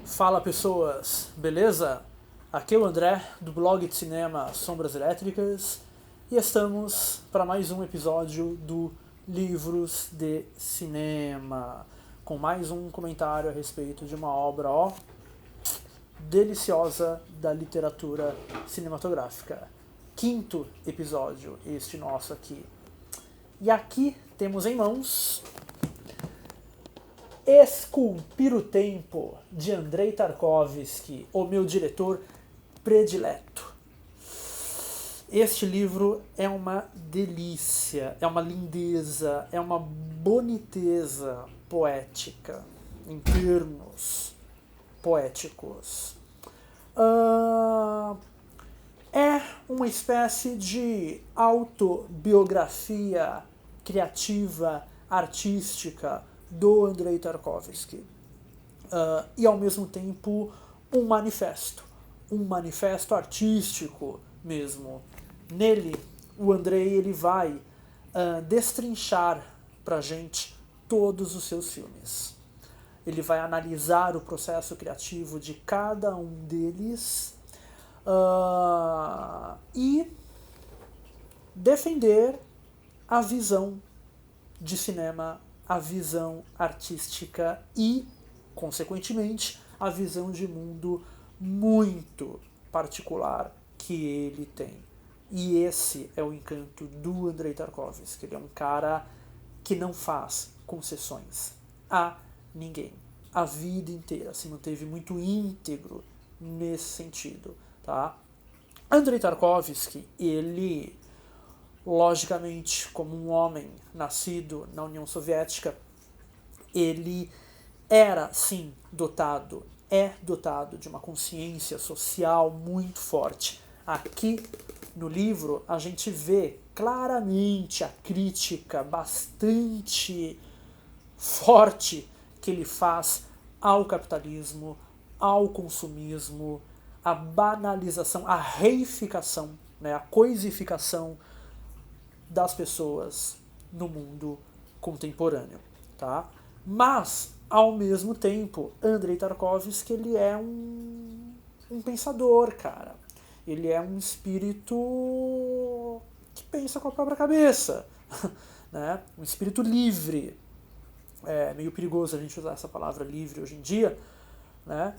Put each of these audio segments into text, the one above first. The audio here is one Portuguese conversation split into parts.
Fala pessoas, beleza? Aqui é o André, do blog de cinema Sombras Elétricas, e estamos para mais um episódio do Livros de Cinema, com mais um comentário a respeito de uma obra, deliciosa da literatura cinematográfica. Quinto episódio, este nosso aqui. E aqui temos em mãos Esculpir o Tempo, de Andrei Tarkovsky, o meu diretor predileto. Este livro é uma delícia, é uma lindeza, é uma boniteza poética, em termos poéticos. É uma espécie de autobiografia criativa, artística, do Andrei Tarkovsky. E ao mesmo tempo um manifesto artístico mesmo. Nele, o Andrei ele vai destrinchar pra gente todos os seus filmes. Ele vai analisar o processo criativo de cada um deles e defender a visão de cinema, a visão artística e, consequentemente, a visão de mundo muito particular que ele tem. E esse é o encanto do Andrei Tarkovsky. Ele é um cara que não faz concessões a ninguém. A vida inteira se manteve muito íntegro nesse sentido. Tá? Andrei Tarkovsky, ele, logicamente, como um homem nascido na União Soviética, ele era, sim, é dotado de uma consciência social muito forte. Aqui no livro a gente vê claramente a crítica bastante forte que ele faz ao capitalismo, ao consumismo, à banalização, à reificação, né, a coisificação das pessoas no mundo contemporâneo, tá? Mas, ao mesmo tempo, Andrei Tarkovsky, ele é um pensador, cara. Ele é um espírito que pensa com a própria cabeça, né? Um espírito livre. É meio perigoso a gente usar essa palavra livre hoje em dia, né?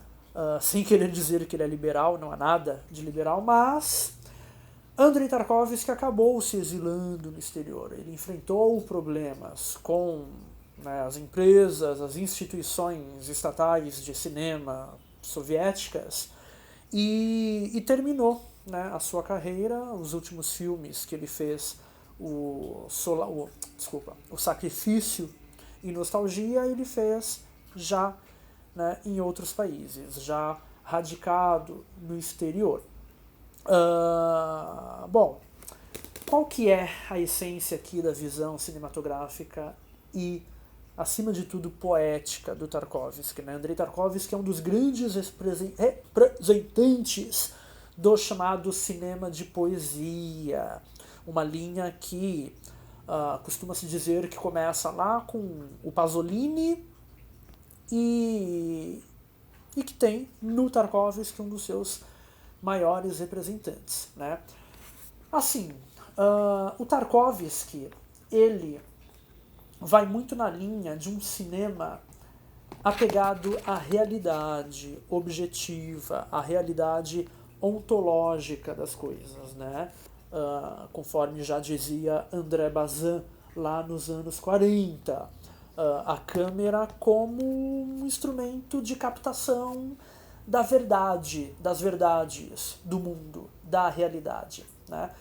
Sem querer dizer que ele é liberal, não há nada de liberal, mas Andrei Tarkovsky acabou se exilando no exterior. Ele enfrentou problemas com, né, as empresas, as instituições estatais de cinema soviéticas e terminou, né, a sua carreira. Os últimos filmes que ele fez, o Sacrifício e Nostalgia, ele fez já, né, em outros países, já radicado no exterior. Bom, qual que é a essência aqui da visão cinematográfica e, acima de tudo, poética do Tarkovsky, né? Andrei Tarkovsky é um dos grandes representantes do chamado cinema de poesia, uma linha que costuma-se dizer que começa lá com o Pasolini e que tem no Tarkovsky um dos seus maiores representantes, né? Assim, o Tarkovsky, ele vai muito na linha de um cinema apegado à realidade objetiva, à realidade ontológica das coisas, né? Conforme já dizia André Bazin lá nos anos 40, a câmera como um instrumento de captação da verdade, das verdades do mundo, da realidade, né?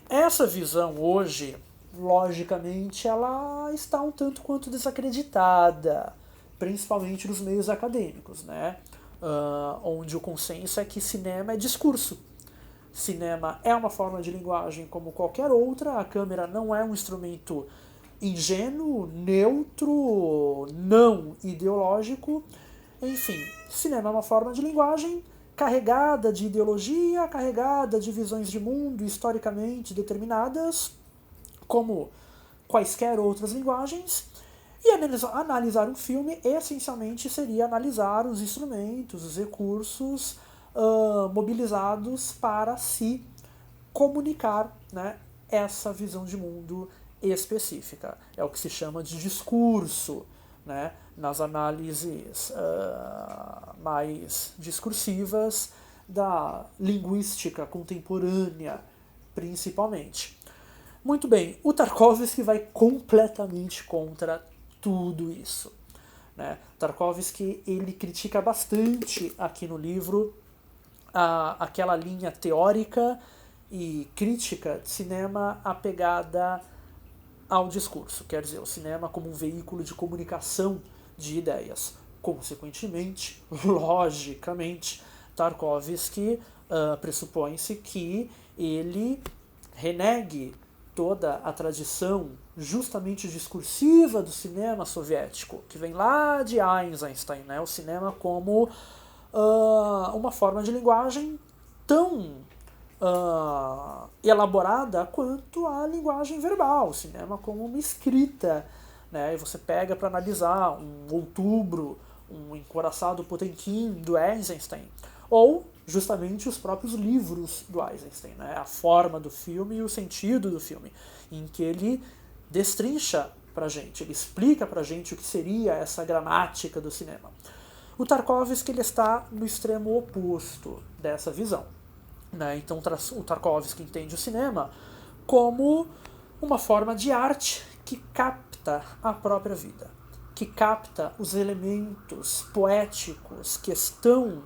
Essa visão hoje, logicamente, ela está um tanto quanto desacreditada, principalmente nos meios acadêmicos, né? Onde o consenso é que cinema é discurso. Cinema é uma forma de linguagem como qualquer outra, a câmera não é um instrumento ingênuo, neutro, não ideológico. Enfim, cinema é uma forma de linguagem carregada de ideologia, carregada de visões de mundo historicamente determinadas, como quaisquer outras linguagens, E analisar um filme essencialmente seria analisar os instrumentos, os recursos mobilizados para se comunicar, né, essa visão de mundo específica. É o que se chama de discurso, né, nas análises mais discursivas da linguística contemporânea, principalmente. Muito bem, o Tarkovsky vai completamente contra tudo isso, né? Tarkovsky, ele critica bastante aqui no livro aquela linha teórica e crítica de cinema apegada ao discurso, quer dizer, o cinema como um veículo de comunicação de ideias. Consequentemente, logicamente, Tarkovsky pressupõe-se que ele renegue toda a tradição justamente discursiva do cinema soviético, que vem lá de Eisenstein, né? O cinema como uma forma de linguagem tão elaborada quanto a linguagem verbal, o cinema como uma escrita, né? E você pega para analisar um Outubro, um Encoraçado Potemkin do Eisenstein, ou justamente os próprios livros do Eisenstein, né? A forma do filme e o sentido do filme, em que ele destrincha pra gente, ele explica pra gente o que seria essa gramática do cinema. O Tarkovsky, ele está no extremo oposto dessa visão, né? Então o Tarkovsky entende o cinema como uma forma de arte que capta a própria vida, que capta os elementos poéticos que estão,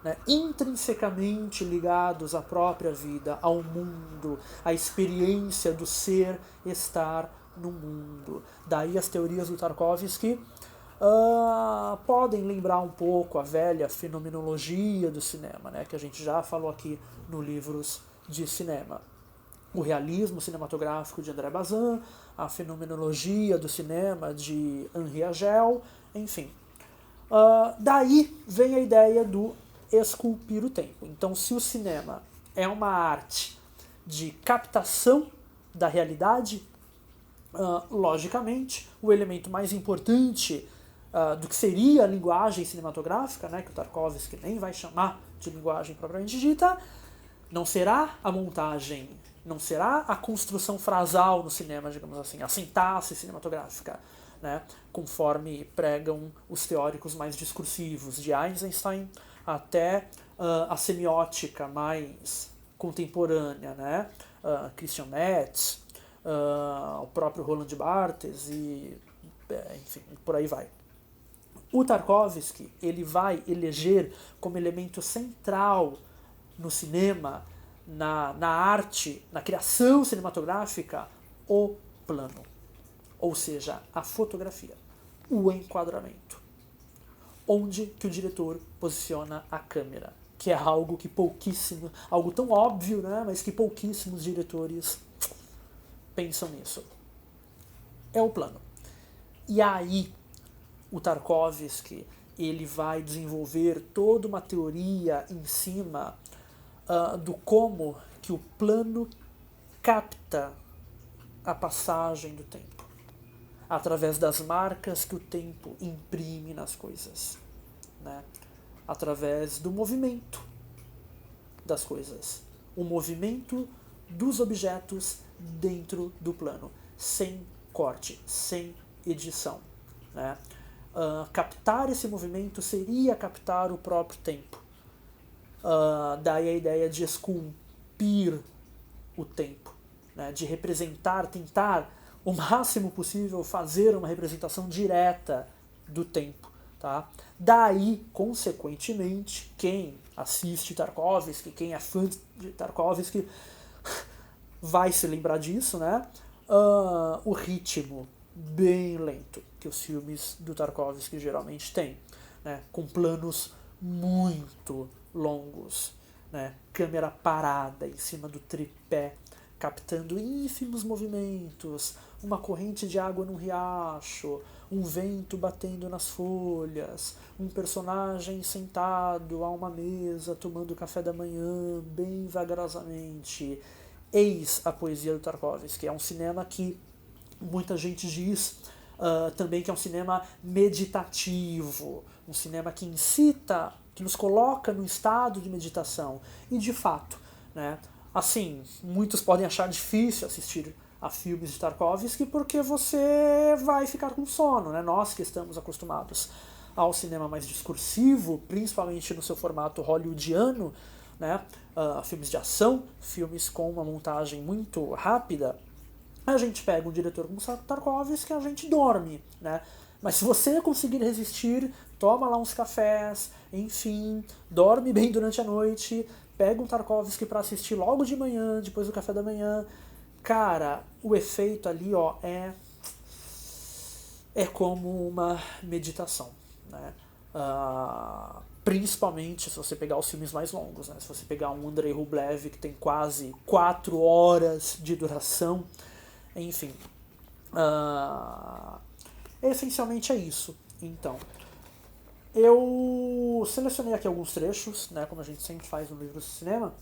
né, intrinsecamente ligados à própria vida, ao mundo, à experiência do ser estar no mundo. Daí as teorias do Tarkovsky podem lembrar um pouco a velha fenomenologia do cinema, né, que a gente já falou aqui no Livros de Cinema. O realismo cinematográfico de André Bazin, a fenomenologia do cinema de Henri Agel, enfim. Daí vem a ideia do esculpir o tempo. Então, se o cinema é uma arte de captação da realidade, logicamente, o elemento mais importante do que seria a linguagem cinematográfica, né, que o Tarkovsky nem vai chamar de linguagem propriamente dita, não será a montagem, não será a construção frasal no cinema, digamos assim, a sintaxe cinematográfica, né, conforme pregam os teóricos mais discursivos, de Eisenstein até a semiótica mais contemporânea, né, Christian Metz, o próprio Roland Barthes e enfim, por aí vai. O Tarkovsky, ele vai eleger como elemento central no cinema, na arte, na criação cinematográfica, o plano, ou seja, a fotografia, o enquadramento, onde que o diretor posiciona a câmera, que é algo que algo tão óbvio, né, mas que pouquíssimos diretores pensam nisso. É o plano. E aí, o Tarkovsky, ele vai desenvolver toda uma teoria em cima do como que o plano capta a passagem do tempo, através das marcas que o tempo imprime nas coisas, né? Através do movimento das coisas, o movimento dos objetos dentro do plano, sem corte, sem edição, né? Captar esse movimento seria captar o próprio tempo. Daí a ideia de esculpir o tempo, né? De representar, tentar o máximo possível fazer uma representação direta do tempo. Tá? Daí, consequentemente, quem assiste Tarkovsky, quem é fã de Tarkovsky, vai se lembrar disso, né? O ritmo bem lento que os filmes do Tarkovsky geralmente têm, né? Com planos muito longos, né? Câmera parada em cima do tripé, captando ínfimos movimentos, uma corrente de água num riacho, um vento batendo nas folhas, um personagem sentado a uma mesa tomando café da manhã bem vagarosamente. Eis a poesia do Tarkovsky. É um cinema que muita gente diz também que é um cinema meditativo, um cinema que incita, que nos coloca no estado de meditação. E de fato, né, assim, muitos podem achar difícil assistir a filmes de Tarkovsky porque você vai ficar com sono, né? Nós que estamos acostumados ao cinema mais discursivo, principalmente no seu formato hollywoodiano, né? Filmes de ação, filmes com uma montagem muito rápida, a gente pega um diretor como Tarkovsky e a gente dorme, né? Mas se você conseguir resistir, toma lá uns cafés, enfim, dorme bem durante a noite, pega um Tarkovsky para assistir logo de manhã, depois do café da manhã. Cara, o efeito ali, ó, é como uma meditação, né? Principalmente se você pegar os filmes mais longos, né? Se você pegar um Andrei Rublev que tem quase 4 horas de duração, enfim, essencialmente é isso. Então, eu selecionei aqui alguns trechos, né, como a gente sempre faz no Livro do Cinema,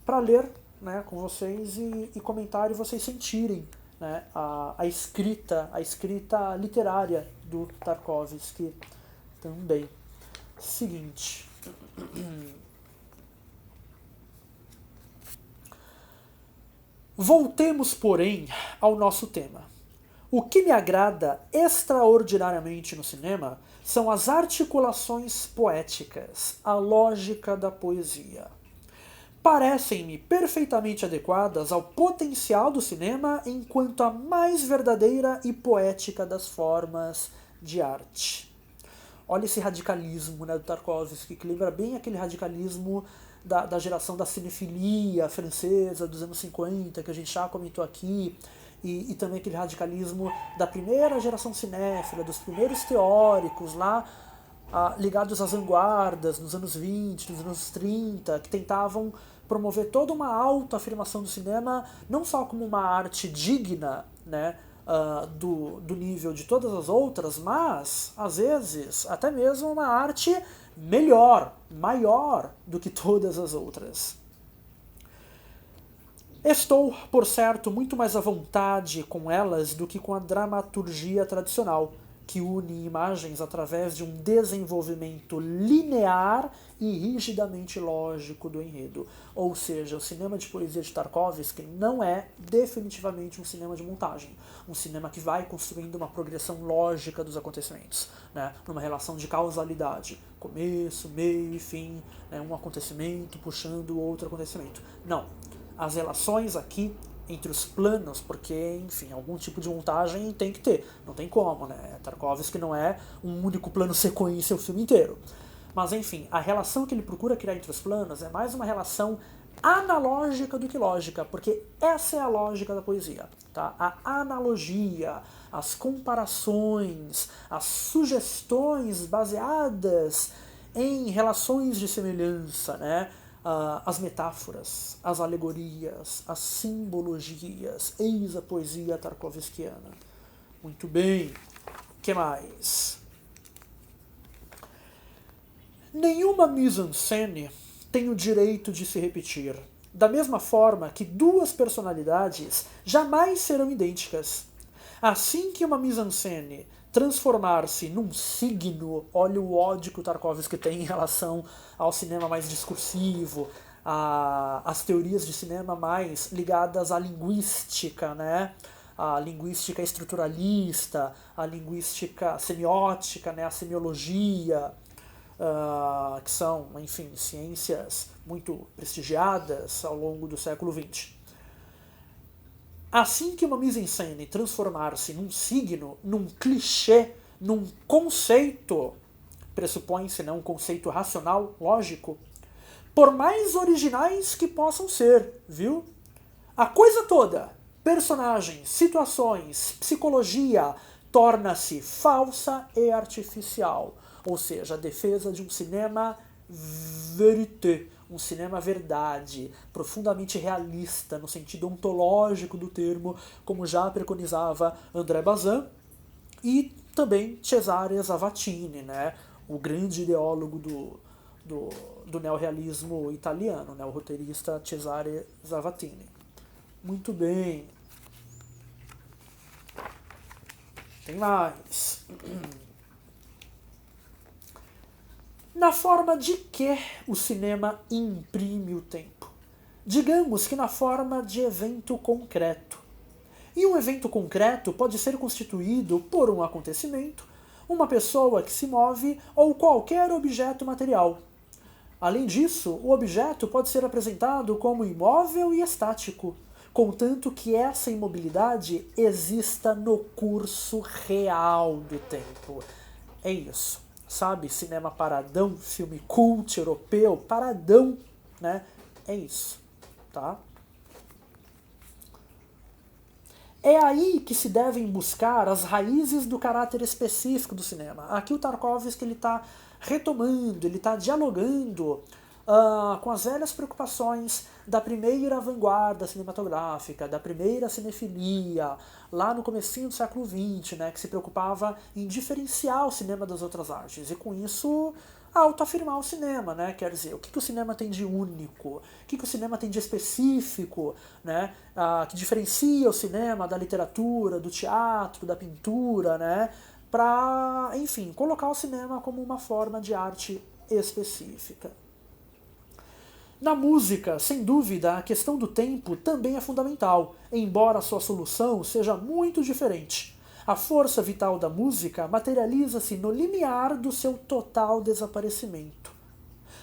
para ler, né, com vocês e comentar e vocês sentirem, né, a escrita literária do Tarkovsky também. Seguinte. Voltemos, porém, ao nosso tema. O que me agrada extraordinariamente no cinema são as articulações poéticas, a lógica da poesia. Parecem-me perfeitamente adequadas ao potencial do cinema enquanto a mais verdadeira e poética das formas de arte. Olha esse radicalismo, né, do Tarkovsky, que lembra bem aquele radicalismo da geração da cinefilia francesa dos anos 50, que a gente já comentou aqui, e também aquele radicalismo da primeira geração cinéfila, dos primeiros teóricos lá, ligados às vanguardas, nos anos 20, nos anos 30, que tentavam promover toda uma autoafirmação do cinema, não só como uma arte digna, né, do nível de todas as outras, mas, às vezes, até mesmo uma arte melhor, maior do que todas as outras. Estou, por certo, muito mais à vontade com elas do que com a dramaturgia tradicional, que une imagens através de um desenvolvimento linear e rigidamente lógico do enredo. Ou seja, o cinema de poesia de Tarkovsky não é definitivamente um cinema de montagem. Um cinema que vai construindo uma progressão lógica dos acontecimentos, né? Numa relação de causalidade. Começo, meio e fim, né? Um acontecimento puxando outro acontecimento. Não. As relações aqui entre os planos, porque, enfim, algum tipo de montagem tem que ter, não tem como, né? Tarkovsky não é um único plano sequência o filme inteiro. Mas, enfim, a relação que ele procura criar entre os planos é mais uma relação analógica do que lógica, porque essa é a lógica da poesia, tá? A analogia, as comparações, as sugestões baseadas em relações de semelhança, né? As metáforas, as alegorias, as simbologias, eis a poesia tarkovskiana. Muito bem, o que mais? Nenhuma mise-en-scène tem o direito de se repetir, da mesma forma que duas personalidades jamais serão idênticas. Assim que uma mise-en-scène transformar-se num signo, olha o ódio que o Tarkovsky tem em relação ao cinema mais discursivo, às teorias de cinema mais ligadas à linguística, né? A linguística estruturalista, a linguística semiótica, né? A semiologia, que são, enfim, ciências muito prestigiadas ao longo do século XX. Assim que uma mise-en-scène transformar-se num signo, num clichê, num conceito, pressupõe-se, né, um conceito racional, lógico, por mais originais que possam ser, viu? A coisa toda, personagens, situações, psicologia, torna-se falsa e artificial. Ou seja, a defesa de um cinema vérité, um cinema verdade, profundamente realista no sentido ontológico do termo, como já preconizava André Bazin e também Cesare Zavattini, né, o grande ideólogo do neorrealismo italiano, né, o roteirista Cesare Zavattini. Muito bem. Tem mais. Na forma de que o cinema imprime o tempo? Digamos que na forma de evento concreto. E um evento concreto pode ser constituído por um acontecimento, uma pessoa que se move ou qualquer objeto material. Além disso, o objeto pode ser apresentado como imóvel e estático, contanto que essa imobilidade exista no curso real do tempo. É isso, sabe? Cinema paradão, filme cult europeu, paradão, né? É isso, tá? É aí que se devem buscar as raízes do caráter específico do cinema. Aqui o Tarkovsky está retomando, ele está dialogando com as velhas preocupações da primeira vanguarda cinematográfica, da primeira cinefilia, lá no comecinho do século XX, né, que se preocupava em diferenciar o cinema das outras artes. E com isso autoafirmar o cinema, né? Quer dizer, o que o cinema tem de único, o que o cinema tem de específico, né? Que diferencia o cinema da literatura, do teatro, da pintura, né? Para, enfim, colocar o cinema como uma forma de arte específica. Na música, sem dúvida, a questão do tempo também é fundamental, embora a sua solução seja muito diferente. A força vital da música materializa-se no limiar do seu total desaparecimento.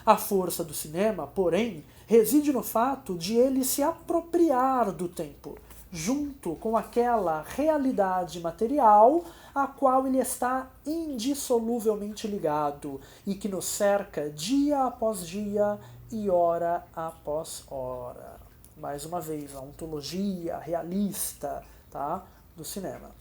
A força do cinema, porém, reside no fato de ele se apropriar do tempo, junto com aquela realidade material a qual ele está indissoluvelmente ligado e que nos cerca dia após dia e hora após hora. Mais uma vez, a ontologia realista, tá, do cinema.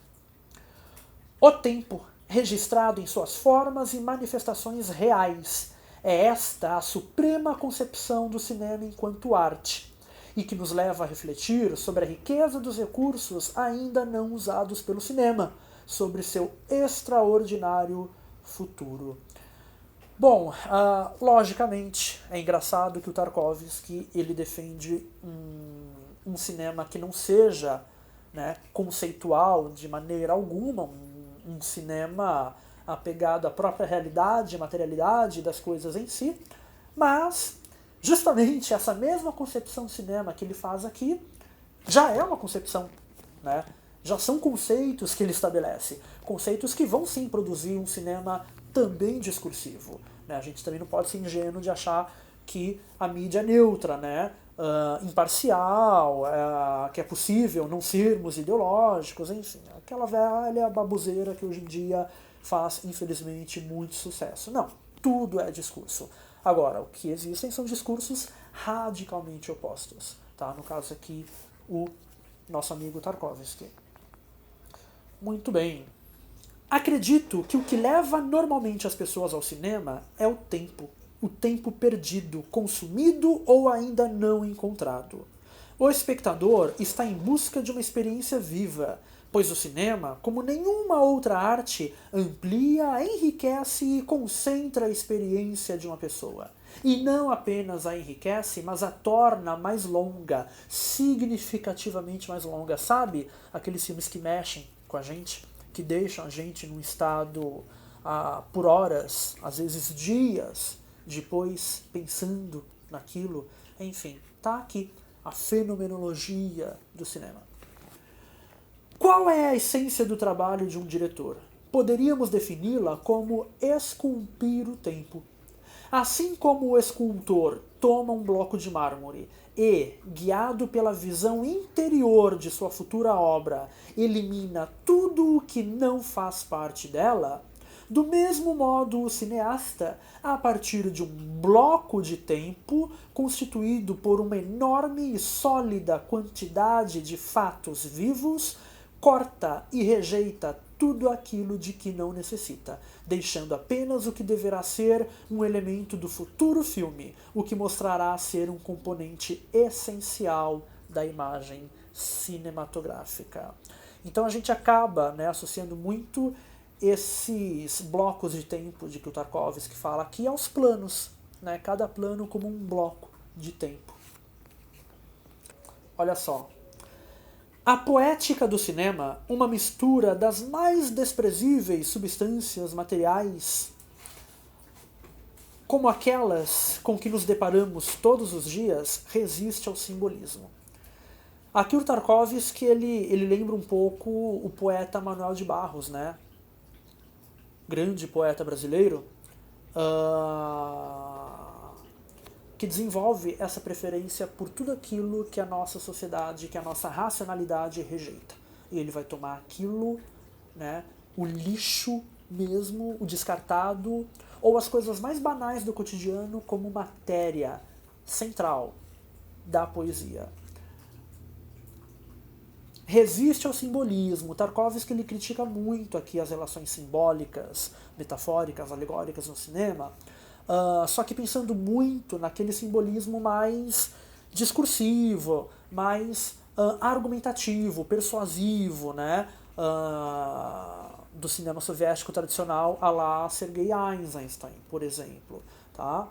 O tempo, registrado em suas formas e manifestações reais, é esta a suprema concepção do cinema enquanto arte, e que nos leva a refletir sobre a riqueza dos recursos ainda não usados pelo cinema, sobre seu extraordinário futuro. Bom, logicamente, é engraçado que o Tarkovsky ele defende um cinema que não seja, né, conceitual de maneira alguma, um cinema apegado à própria realidade, materialidade das coisas em si, mas justamente essa mesma concepção de cinema que ele faz aqui já é uma concepção, né? Já são conceitos que ele estabelece, conceitos que vão sim produzir um cinema também discursivo, né? A gente também não pode ser ingênuo de achar que a mídia é neutra, né? Imparcial, que é possível não sermos ideológicos, enfim, aquela velha baboseira que hoje em dia faz, infelizmente, muito sucesso. Não, tudo é discurso. Agora, o que existem são discursos radicalmente opostos, tá? No caso aqui, o nosso amigo Tarkovsky. Muito bem. Acredito que o que leva normalmente as pessoas ao cinema é o tempo perdido, consumido ou ainda não encontrado. O espectador está em busca de uma experiência viva, pois o cinema, como nenhuma outra arte, amplia, enriquece e concentra a experiência de uma pessoa. E não apenas a enriquece, mas a torna mais longa, significativamente mais longa. Sabe aqueles filmes que mexem com a gente, que deixam a gente num estado por horas, às vezes dias, depois pensando naquilo? Enfim, tá aqui a fenomenologia do cinema. Qual é a essência do trabalho de um diretor? Poderíamos defini-la como esculpir o tempo. Assim como o escultor toma um bloco de mármore e, guiado pela visão interior de sua futura obra, elimina tudo o que não faz parte dela, do mesmo modo o cineasta, a partir de um bloco de tempo constituído por uma enorme e sólida quantidade de fatos vivos, corta e rejeita tudo aquilo de que não necessita, deixando apenas o que deverá ser um elemento do futuro filme, o que mostrará ser um componente essencial da imagem cinematográfica. Então a gente acaba, né, associando muito esses blocos de tempo de que o Tarkovsky fala aqui aos planos, né, cada plano como um bloco de tempo. Olha só. A poética do cinema, uma mistura das mais desprezíveis substâncias materiais, como aquelas com que nos deparamos todos os dias, resiste ao simbolismo. Aqui o Tarkovsky, ele lembra um pouco o poeta Manuel de Barros, né? Grande poeta brasileiro, que desenvolve essa preferência por tudo aquilo que a nossa sociedade, que a nossa racionalidade rejeita. E ele vai tomar aquilo, né, o lixo mesmo, o descartado, ou as coisas mais banais do cotidiano como matéria central da poesia. Resiste ao simbolismo. Tarkovsky ele critica muito aqui as relações simbólicas, metafóricas, alegóricas no cinema, só que pensando muito naquele simbolismo mais discursivo, mais argumentativo, persuasivo, né? Do cinema soviético tradicional à la Sergei Eisenstein, por exemplo. Tá?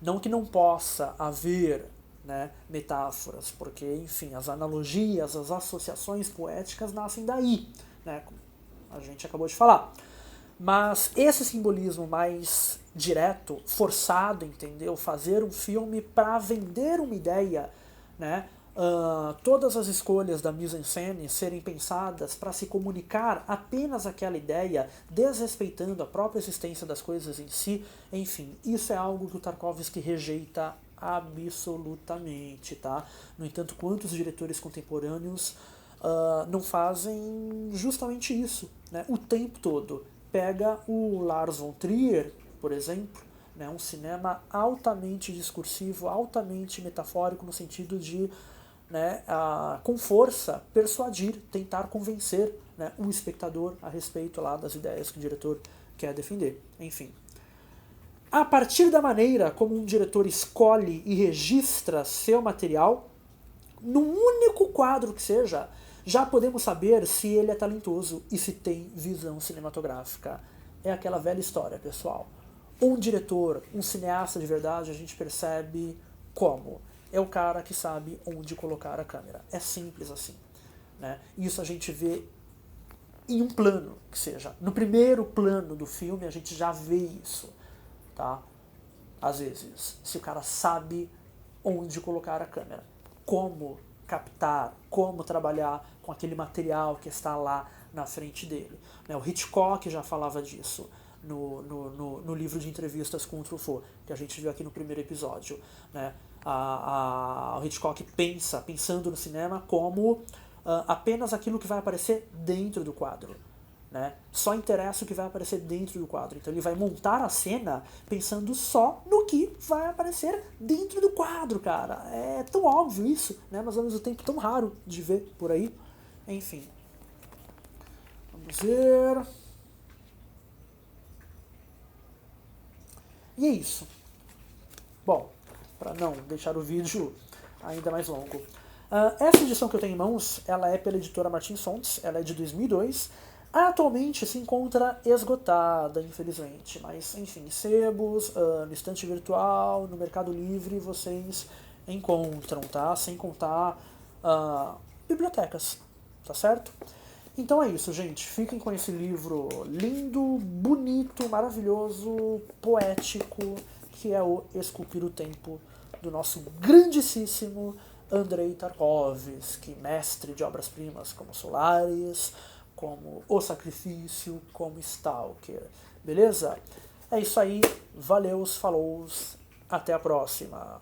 Não que não possa haver, né, metáforas, porque, enfim, as analogias, as associações poéticas nascem daí, né, como a gente acabou de falar. Mas esse simbolismo mais direto, forçado, entendeu? Fazer um filme para vender uma ideia, né? Todas as escolhas da mise-en-scène serem pensadas para se comunicar apenas aquela ideia, desrespeitando a própria existência das coisas em si, enfim, isso é algo que o Tarkovsky rejeita absolutamente, tá? No entanto, quantos diretores contemporâneos não fazem justamente isso, né? O tempo todo. Pega o Lars von Trier, por exemplo, né? Um cinema altamente discursivo, altamente metafórico, no sentido de, né, com força, persuadir, tentar convencer, né, o espectador a respeito lá das ideias que o diretor quer defender. Enfim. A partir da maneira como um diretor escolhe e registra seu material, num único quadro que seja, já podemos saber se ele é talentoso e se tem visão cinematográfica. É aquela velha história, pessoal. Um diretor, um cineasta de verdade, a gente percebe como? É o cara que sabe onde colocar a câmera. É simples assim, né? Isso a gente vê em um plano, que seja. No primeiro plano do filme a gente já vê isso. Tá? Às vezes, se o cara sabe onde colocar a câmera, como captar, como trabalhar com aquele material que está lá na frente dele. O Hitchcock já falava disso no livro de entrevistas com o Truffaut, que a gente viu aqui no primeiro episódio. Né? O Hitchcock pensando no cinema como apenas aquilo que vai aparecer dentro do quadro. Né? Só interessa o que vai aparecer dentro do quadro. Então ele vai montar a cena pensando só no que vai aparecer dentro do quadro, cara. É tão óbvio isso, né? Mas ao mesmo tempo tão raro de ver por aí. Enfim. Vamos ver. E é isso. Bom, para não deixar o vídeo ainda mais longo. Essa edição que eu tenho em mãos, ela é pela editora Martins Fontes, ela é de 2002. Atualmente se encontra esgotada, infelizmente, mas enfim, sebos, no estante virtual, no Mercado Livre vocês encontram, tá? Sem contar bibliotecas, tá certo? Então é isso, gente. Fiquem com esse livro lindo, bonito, maravilhoso, poético, que é o Esculpir o Tempo, do nosso grandíssimo Andrei Tarkovsky, mestre de obras-primas como Solaris, como O Sacrifício, como Stalker. Beleza? É isso aí. Valeus, falou, até a próxima.